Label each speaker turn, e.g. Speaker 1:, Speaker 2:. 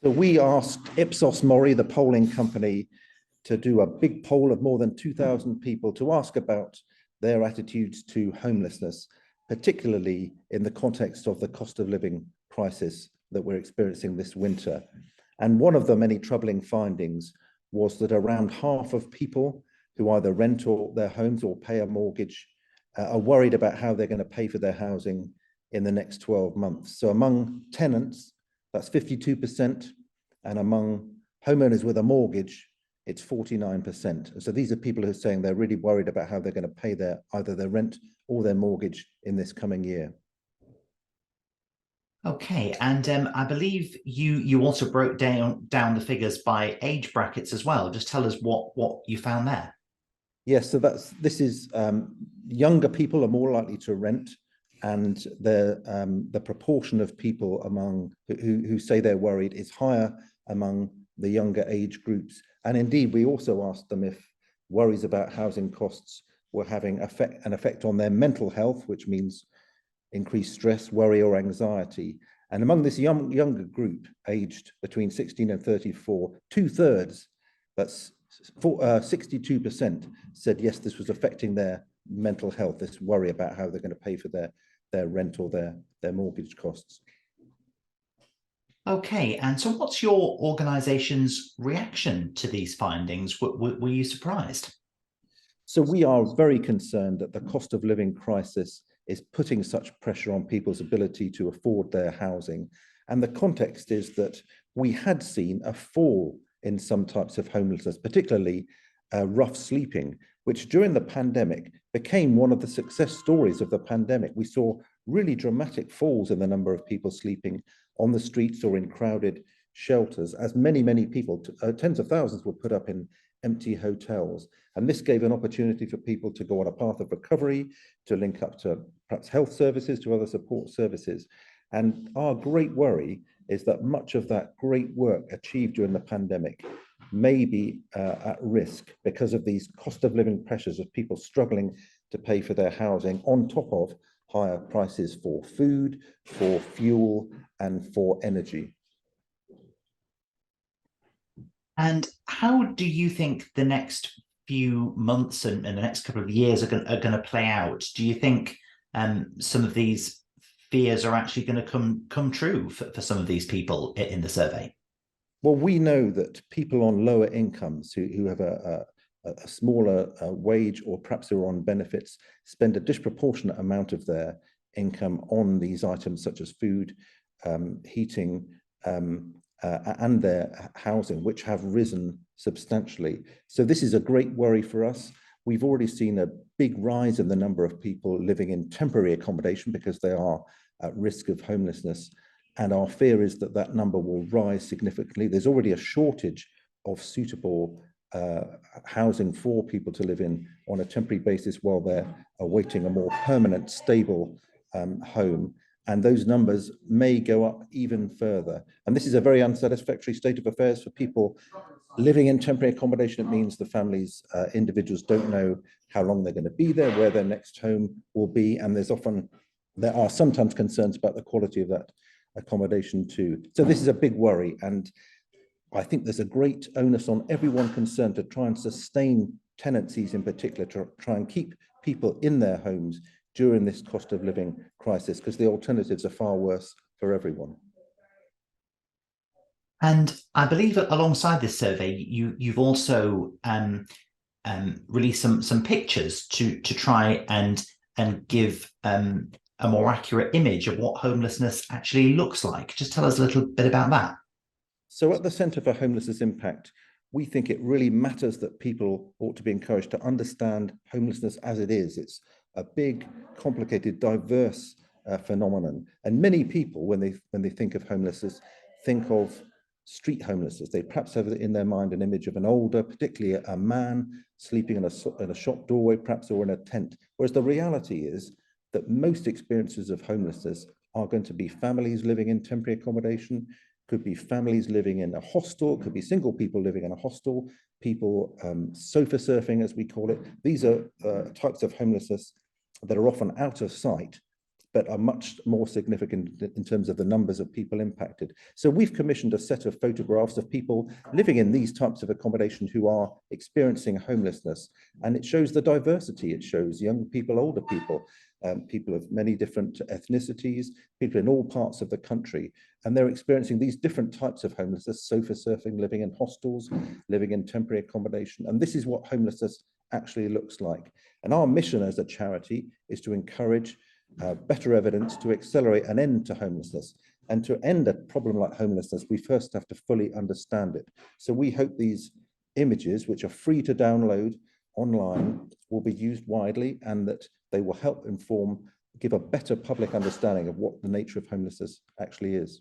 Speaker 1: So we asked Ipsos Mori, the polling company, to do a big poll of more than 2,000 people to ask about their attitudes to homelessness, particularly in the context of the cost of living crisis that we're experiencing this winter. And one of the many troubling findings was that around half of people who either rent their homes or pay a mortgage are worried about how they're going to pay for their housing in the next 12 months. So among tenants, that's 52%, and among homeowners with a mortgage, it's 49%. So these are people who are saying they're really worried about how they're going to pay either their rent or their mortgage in this coming year.
Speaker 2: Okay, and I believe you also broke down the figures by age brackets as well. Just tell us what you found there.
Speaker 1: Yes, so this is younger people are more likely to rent, and the proportion of people among who say they're worried is higher among the younger age groups. And indeed, we also asked them if worries about housing costs were having an effect on their mental health, which means increased stress, worry, or anxiety. And among this younger group, aged between 16 and 34, 2/3, that's 62%, said yes, this was affecting their mental health, this worry about how they're going to pay for their rent or their mortgage costs.
Speaker 2: Okay, and so what's your organization's reaction to these findings? Were you surprised?
Speaker 1: So we are very concerned that the cost of living crisis is putting such pressure on people's ability to afford their housing. And the context is that we had seen a fall in some types of homelessness, particularly rough sleeping, which during the pandemic became one of the success stories of the pandemic. We saw really dramatic falls in the number of people sleeping on the streets or in crowded shelters, as many people, tens of thousands, were put up in empty hotels. And this gave an opportunity for people to go on a path of recovery, to link up to perhaps health services, to other support services. And our great worry is that much of that great work achieved during the pandemic may be at risk because of these cost of living pressures of people struggling to pay for their housing, on top of higher prices for food, for fuel, and for energy.
Speaker 2: And how do you think the next few months and the next couple of years are going to play out? Do you think some of these fears are actually going to come true for some of these people in the survey?
Speaker 1: Well, we know that people on lower incomes who have a smaller wage, or perhaps who are on benefits, spend a disproportionate amount of their income on these items such as food, heating, and their housing, which have risen substantially. So this is a great worry for us. We've already seen a big rise in the number of people living in temporary accommodation because they are at risk of homelessness. And our fear is that that number will rise significantly. There's already a shortage of suitable housing for people to live in on a temporary basis while they're awaiting a more permanent, stable home. And those numbers may go up even further. And this is a very unsatisfactory state of affairs for people living in temporary accommodation. It means the families, individuals don't know how long they're going to be there, where their next home will be. And there are sometimes concerns about the quality of that accommodation too. So this is a big worry. And I think there's a great onus on everyone concerned to try and sustain tenancies in particular, to try and keep people in their homes during this cost of living crisis, because the alternatives are far worse for everyone.
Speaker 2: And I believe that alongside this survey, you've also released some pictures to try and give a more accurate image of what homelessness actually looks like. Just tell us a little bit about that.
Speaker 1: So at the Centre for Homelessness Impact, we think it really matters that people ought to be encouraged to understand homelessness as it is. It's a big, complicated, diverse phenomenon. And many people, when they think of homelessness, think of street homelessness. They perhaps have in their mind an image of an older, particularly a man, sleeping in a shop doorway, perhaps, or in a tent. Whereas the reality is that most experiences of homelessness are going to be families living in temporary accommodation, could be families living in a hostel, could be single people living in a hostel, people sofa surfing, as we call it. These are types of homelessness that are often out of sight, but are much more significant in terms of the numbers of people impacted. So we've commissioned a set of photographs of people living in these types of accommodation who are experiencing homelessness. And it shows the diversity. It shows young people, older people, people of many different ethnicities, people in all parts of the country. And they're experiencing these different types of homelessness, sofa surfing, living in hostels, living in temporary accommodation. And this is what homelessness actually looks like. And our mission as a charity is to encourage better evidence to accelerate an end to homelessness. And to end a problem like homelessness, we first have to fully understand it. So we hope these images, which are free to download online, will be used widely, and that they will help inform, give a better public understanding of what the nature of homelessness actually is.